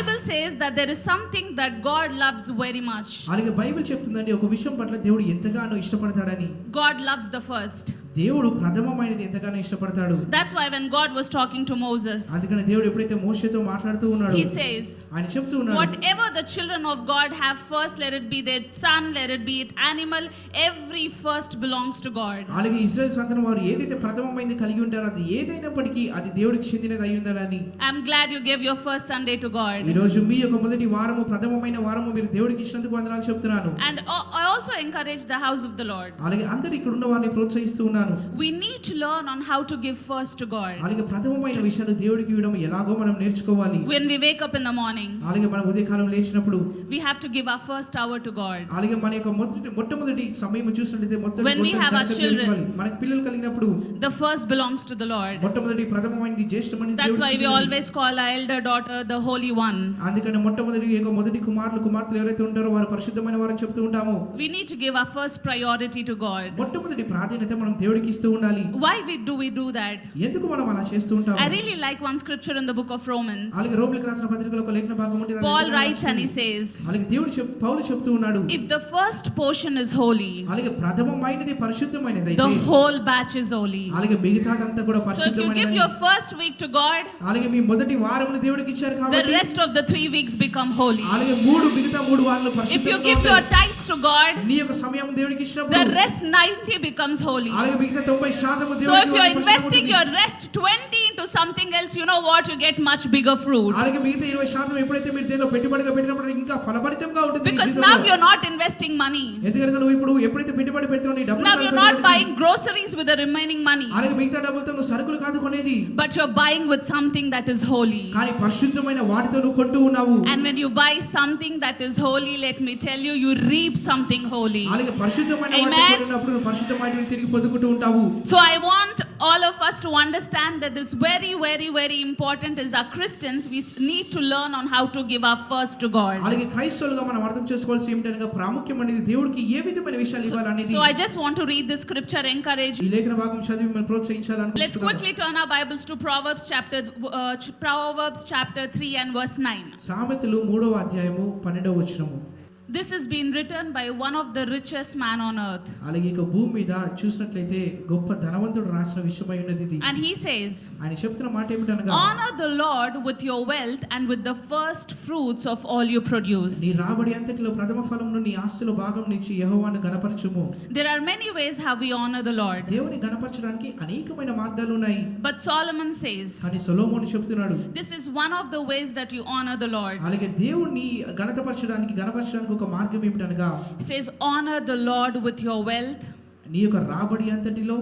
Bible says that there is something that God loves very much. అలాగే Bible చెప్తుందండి ఒక విషయం పట్ల దేవుడు ఎంతగానో ఇష్టపడతాడని. God loves the first. దేవుడు ప్రథమమైనది ఎంతగానో ఇష్టపడతాడు. That's why when God was talking to Moses, అందుకని దేవుడు ఎప్పుడైతే మోషేతో మాట్లాడుతూ ఉన్నాడు, he says, ఆయన చెప్తూ ఉన్నాడు, whatever the children of God have first, let it be their son, let it be it animal, every first belongs to God. అలాగే ఇశ్రాయేలు సంతానం వారు ఏదైతే ప్రథమమైనది కలిగి ఉంటారో అది ఏదైనప్పటికీ అది దేవుడికి చెందినది అయి ఉండాలని. I'm glad you gave your first Sunday to God. ఈ రోజు మీ యొక్క మొదటి వారము ప్రథమమైన వారము మీరు దేవుడికి ఇచ్చినందుకు వందనాలు చెప్తున్నాను. And I also encourage the house of the Lord. అలాగే అందరూ ఇక్కడ ఉన్న వారిని ప్రోత్సహిస్తూ ఉన్నాను. We need to learn on how to give first to God. అలాగే ప్రథమమైన విషయాలు దేవుడికి ఇవ్వడం ఎలాగో మనం నేర్చుకోవాలి. When we wake up in the morning, అలాగే మనం ఉదయకాలం లేచినప్పుడు we have to give our first hour to God. అలాగే మన యొక్క మొట్టమొదటి సమయం చూసినట్లయితే When we have our children, మనకి పిల్లలు కలిగినప్పుడు the first belongs to the Lord. మొట్టమొదటి ప్రథమమైనది జ్యేష్ఠమైనది. That's why we always call our elder daughter the holy one. అందుకని మొదటి కుమార్తెలు ఎవరైతే ఉంటారో వారు పరిశుద్ధమైన వారని చెప్తూ ఉంటాము. We need to give our first priority to God. మొట్టమొదటి ప్రాధాన్యత మనం దేవుడికి ఇస్తూ ఉండాలి. Why do we do that? ఎందుకు మనం అలా చేస్తూ ఉంటాము? I really like one scripture in the book of Romans. అలాగే రోమీయులకు రాసిన పత్రికలో ఒక లేఖన భాగం ఉంది. Paul writes and he says, అలాగే పౌలు చెప్తూ ఉన్నాడు, if the first portion is holy, అలాగే ప్రథమమైనది పరిశుద్ధమైనది the అయితే whole batch is holy. అలాగే మిగతాదంతా కూడా So if you పరిశుద్ధమైనది. give your first week to God, అలాగే మీ మొదటి వారమును దేవుడికి ఇచ్చారు the కాబట్టి rest of the 3 weeks become holy. అలాగే మిగతా 3 వారాలు If you పరిశుద్ధంగా give your tithes to God, నీ యొక్క సమయం దేవుడికి ఇచ్చినప్పుడు the rest 90 becomes holy. అలాగే మిగతా 90% So దేవుడికి if you're investing your rest 20 into something else, you know what, you get much bigger fruit. అలాగే మిగతా 20% ఎప్పుడైతే మీరు దేనిలో పెట్టుబడిగా పెట్టినప్పుడు ఇంకా ఫలభరితంగా ఉంటుంది. Because now you're not investing money. ఎందుకంటే నువ్వు ఇప్పుడు ఎప్పుడైతే పెట్టుబడి పెడుతున్నావు నీ డబ్బులు Now you're not buying groceries with the remaining money, అలాగే మిగతా డబ్బులతో నువ్వు సరుకులు కాదు కొనేది, but you're buying with something that is holy. కానీ పరిశుద్ధమైన వాటితో నువ్వు కొంటూ ఉన్నావు. And when you buy something that is holy, let me tell you, you reap something holy. అలాగే పరిశుద్ధమైన Amen. వాటిని కొన్నప్పుడు నువ్వు పరిశుద్ధమైనవి తిరిగి పొందుకుంటూ ఉంటావు. So I want all of us to understand that this very, very, very important is our Christians. We need to learn on how to give our first to God. అలాగే క్రైస్తవులుగా మనం అర్థం చేసుకోవాల్సి ఏమిటనగా ప్రాముఖ్యమైనది దేవుడికి ఏ విధమైన విషయాలు ఇవ్వాలనేది. So I just want to read this scripture, encourage. ఈ లేఖన భాగం చదివి మనం Let's ప్రోత్సహించాలనుకుంటున్నాను. quickly turn our Bibles to Proverbs chapter 3 and verse 9. సామెతలు 3వ అధ్యాయము 12వ వచనము. This has been written by one of the richest man on earth. అలాగే ఇక భూమి మీద చూసినట్లయితే గొప్ప ధనవంతుడు రాసిన విషయమై ఉన్నది ఇది. And he says, ఆయన చెప్తున్న మాట ఏమిటనగా, honor the Lord with your wealth and with the first fruits of all you produce. నీ రాబడి అంతటిలో ప్రథమ ఫలమును నీ ఆస్తిలో భాగం నుంచి యెహోవాను గణపరచుము. There are many ways how we honor the Lord. దేవుని గణపరచడానికి అనేకమైన మార్గాలు ఉన్నాయి. But Solomon says, కానీ సొలొమోను చెప్తున్నాడు, this is one of the ways that you honor the Lord. అలాగే దేవుణ్ణి గణపరచడానికి ఒక మార్గం ఏమిటనగా, He says, honor the Lord with your wealth నీ యొక్క రాబడి అంతటిలో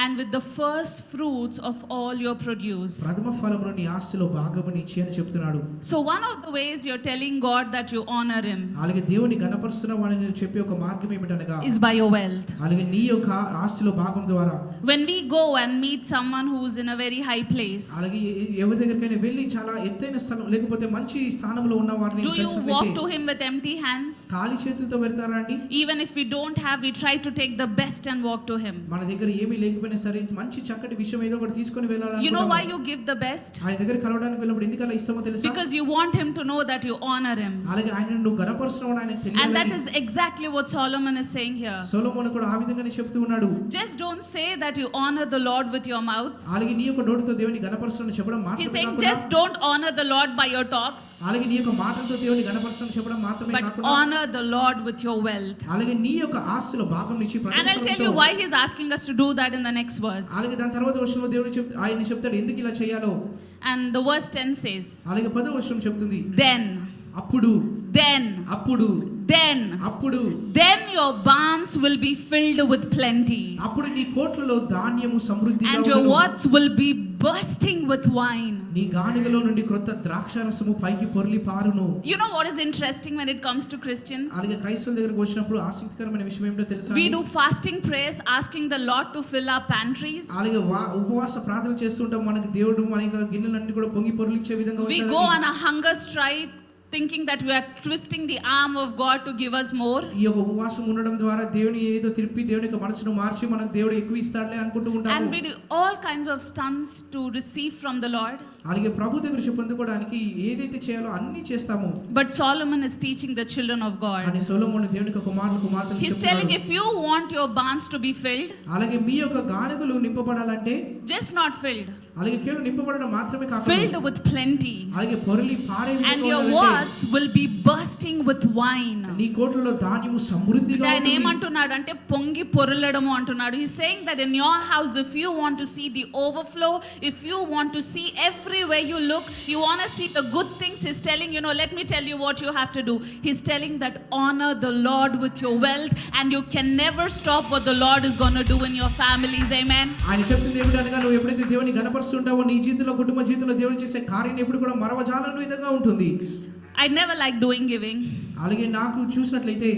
and with the first fruits of all your produce. ప్రథమ ఫలమును నీ ఆస్తిలో భాగముని ఇచ్చి అని చెప్తున్నాడు. So one of the ways you're telling God that you honor him అలాగే దేవుని గణపరుస్తున్నావని నేను చెప్పే ఒక మార్గం ఏమిటనగా, is by your wealth. అలాగే నీ యొక్క ఆస్తిలో భాగం ద్వారా When we go and meet someone who is in a very high place, అలాగే ఎవరి దగ్గరికైనా వెళ్ళి చాలా ఎత్తైన స్థలం లేకపోతే మంచి స్థానంలో ఉన్న వారిని do you walk to him with empty hands? ఖాళీ చేతులతో వెళ్తారా అండి? Even if we don't have, we try to take the best and walk to him. మన దగ్గర ఏమీ లేకపోయినా సరే మంచి చక్కటి విషయం ఏదో ఒకటి తీసుకొని వెళ్ళాలని. You know why you give the best? ఆయన దగ్గర కలవడానికి వెళ్ళినప్పుడు ఎందుకు అలా ఇష్టమో తెలుసా? Because you want him to know that you honor him. అలాగే ఆయనను నువ్వు గణపరుస్తున్నావు ఆయనకు తెలియాలి. And that is exactly what Solomon is saying here. సొలొమోను కూడా ఆ విధంగానే చెప్తూ ఉన్నాడు. Just don't say that you honor the Lord with your mouths. అలాగే నీ యొక్క నోటితో దేవుని గణపరుస్తున్నావు చెప్పడం మాత్రమే He's saying కాకుండా, just don't honor the Lord by your talks, అలాగే నీ యొక్క మాటలతో దేవుని గణపరుస్తున్నావు చెప్పడం మాత్రమే but కాకుండా, honor the Lord with your wealth. అలాగే నీ యొక్క ఆస్తిలో భాగం నుంచి And I'll tell you why he's asking us to do that in the next verse. అలాగే దాని తర్వాత వచనంలో దేవుడు ఆయన చెప్తాడు ఎందుకు ఇలా చేయాలో. And the verse 10 says, అలాగే 10వ వచనం చెప్తుంది, then అప్పుడు then your barns will be filled with plenty, అప్పుడు నీ కోట్లలో ధాన్యము సమృద్ధిగా and your ఉండును. words will be bursting with wine. నీ గానిగలో నుండి క్రొత్త ద్రాక్షారసము పైకి పొర్లి పారును. You know what is interesting when it comes to Christians? అలాగే క్రైస్తవుల దగ్గరికి వచ్చినప్పుడు ఆసక్తికరమైన విషయం ఏంటో తెలుసా? We do fasting prayers asking the Lord to fill our pantries. అలాగే ఉపవాస ప్రార్థన చేస్తుంటాం, మనకి దేవుడు మన యొక్క గిన్నెలన్నీ కూడా పొంగి పొర్లించే విధంగా We go on a hunger strike thinking that we are twisting the arm of God to give us more. ఈ యొక్క ఉపవాసం ఉండడం ద్వారా దేవుని ఏదో తిరిపి దేవుని యొక్క మనసును మార్చి మనకు దేవుడు ఎక్కువ ఇస్తాడులే అనుకుంటూ And ఉంటాము. we do all kinds of stunts to receive from the Lord. అలాగే ప్రభు దగ్గర నుంచి పొందుకోవడానికి ఏదైతే చేయాలో అన్ని చేస్తాము. But Solomon is teaching the children of God. కానీ సొలొమోను దేవుని యొక్క కుమారులకు He's telling, if you want your barns to be filled, అలాగే మీ యొక్క గానుగలు నింపబడాలంటే just not filled, అలాగే కేవలం నింపబడడం మాత్రమే కాకుండా filled with plenty. అలాగే పొరలి పారే And your words will be bursting with wine. నీ కోట్లలో ధాన్యము సమృద్ధిగా ఆయన ఉంటుంది. ఏమంటున్నాడు అంటే పొంగి పొరలడము అంటున్నాడు. He's saying that in your house, if you want to see the overflow, if you want to see everywhere you look, you want to see the good things, he's telling, let me tell you what you have to do. He's telling that honor the Lord with your wealth, and you can never stop what the Lord is going to do in your families. Amen. ఆయన చెప్తుంది ఏమిటనగా నువ్వు ఎప్పుడైతే దేవుని గణపరుస్తుంటావో నీ జీవితంలో కుటుంబ జీవితంలో దేవుడు చేసే కార్యం ఎప్పుడు కూడా మరవజాలని విధంగా ఉంటుంది. I never like doing giving. అలాగే నాకు చూసినట్లయితే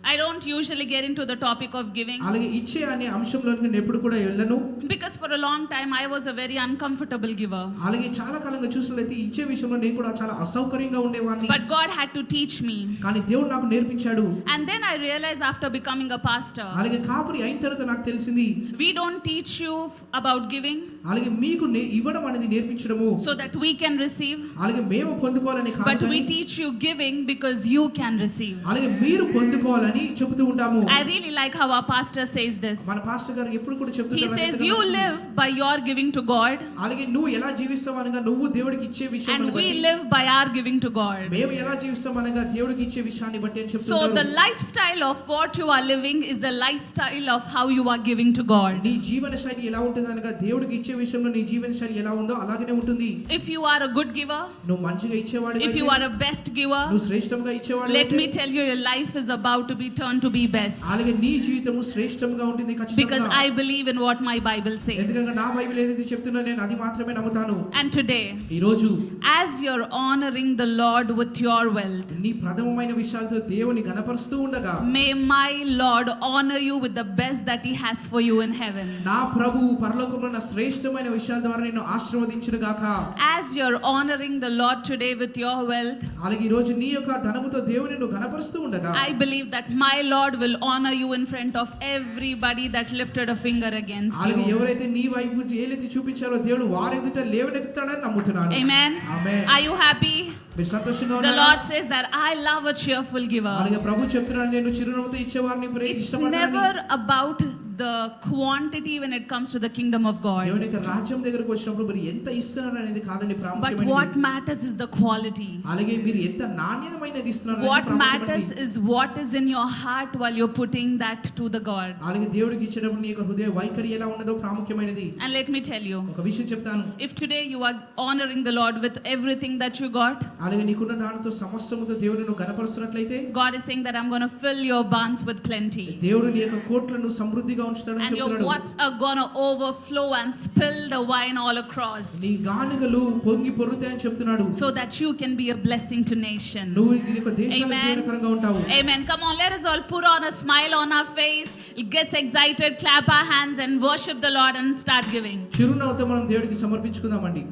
I don't usually get into the topic of giving. అలాగే ఇచ్చే అనే అంశంలోకి నేను ఎప్పుడు కూడా వెళ్ళను. Because for a long time I was a very uncomfortable giver. అలాగే చాలా కాలంగా చూసినట్లయితే ఇచ్చే విషయంలో నేను కూడా చాలా అసౌకర్యంగా ఉండేవాడిని. But God had to teach me. కానీ దేవుడు నాకు నేర్పించాడు. And then I realized after becoming a pastor, అలాగే కాపురి అయిన తర్వాత నాకు తెలిసింది we don't teach you about giving అలాగే మీకు ఇవ్వడం అనేది నేర్పించడము so that we can receive, అలాగే మేము పొందుకోవాలని కాదు, but we teach you giving because you can receive. అలాగే మీరు పొందుకోవాలని చెప్తూ ఉంటాము. I really like how our pastor says this. మన పాస్టర్ గారు ఎప్పుడు కూడా చెప్తుంటారు. He says you live by your giving to God, అలాగే నువ్వు ఎలా జీవిస్తావు అనగా నువ్వు దేవుడికి ఇచ్చే and విషయాన్ని we బట్టి live by our giving to God. మేము ఎలా జీవిస్తాం అనగా దేవుడికి ఇచ్చే విషయాన్ని బట్టి అని So చెప్తుంటారు. the lifestyle of what you are living is the lifestyle of how you are giving to God. నీ జీవన శైలి ఎలా ఉంటుంది అనగా దేవుడికి ఇచ్చే విషయంలో నీ జీవన శైలి ఎలా ఉందో అలాగనే ఉంటుంది. If you are a good giver, నువ్వు మంచిగా ఇచ్చేవాడివి, if you are a best giver, నువ్వు శ్రేష్టంగా ఇచ్చేవాడివి, let me tell you, your life is about to be turned to be best. అలాగే నీ జీవితము శ్రేష్టంగా ఉంటుంది ఖచ్చితంగా. Because I believe in what my Bible says. ఎందుకంటే నా బైబిల్ ఏదైతే చెప్తున్నా నేను అది మాత్రమే నమ్ముతాను. And today, ఈ రోజు as you're honoring the Lord with your wealth, నీ ప్రథమమైన విషయాలతో దేవుని గణపరుస్తూ ఉండగా may my Lord honor you with the best that he has for you in heaven. నా ప్రభువు పరలోకంలో ఉన్న శ్రేష్టమైన విషయాల ద్వారా నిన్ను ఆశీర్వదించును గాక. As you're honoring the Lord today with your wealth, అలాగే ఈ రోజు నీ యొక్క ధనముతో దేవుని నువ్వు గణపరుస్తూ ఉండగా I believe that my Lord will honor you in front of everybody that lifted a finger against అలాగే you. ఎవరైతే నీ వైపు ఏలెత్తి చూపించారో దేవుడు వారి ఎదుట లేవనెత్తుతాడని నమ్ముతున్నాను. Amen. Amen. Are you happy? మీరు సంతోషంగా The ఉన్నారా? Lord says that I love a cheerful giver. అలాగే ప్రభు చెప్తున్నాడు నేను చిరునవ్వుతో ఇచ్చేవారిని It's ఇష్టపడతానని. never about the quantity when it comes to the kingdom of God. దేవుని యొక్క రాజ్యం దగ్గరకు వచ్చినప్పుడు మీరు ఎంత ఇస్తున్నారు అనేది కాదండి But ప్రాముఖ్యమైనది. what matters is the quality. అలాగే మీరు ఎంత నాణ్యమైనది ఇస్తున్నారు అనేది What ప్రాముఖ్యమైనది. matters is what is in your heart while you're putting that to the God. అలాగే దేవుడికి ఇచ్చినప్పుడు నీ యొక్క హృదయ వైఖరి ఎలా ఉన్నదో ప్రాముఖ్యమైనది. And let me tell you, ఒక విషయం చెప్తాను. if today you are honoring the Lord with everything that you got, అలాగే నీకున్న దానితో సమస్తముతో దేవుని నువ్వు గణపరుస్తున్నట్లయితే God is saying that I'm going to fill your barns with plenty. దేవుడు నీ యొక్క కోట్లను సమృద్ధిగా ఉంచుతాడని And your చెప్తున్నాడు. pots are going to overflow and spill the wine all across, నీ గానుగలు పొంగి పొర్లుతాయని చెప్తున్నాడు. so that you can be a blessing to nation. నువ్వు ఈ యొక్క దేశానికి Amen. దీవెనకరంగా ఉంటావు. Amen. Come on, let us all put on a smile on our face, get excited, clap our hands and worship the Lord and start giving. చిరునవ్వుతో మనం దేవుడికి సమర్పించుకుందామండి.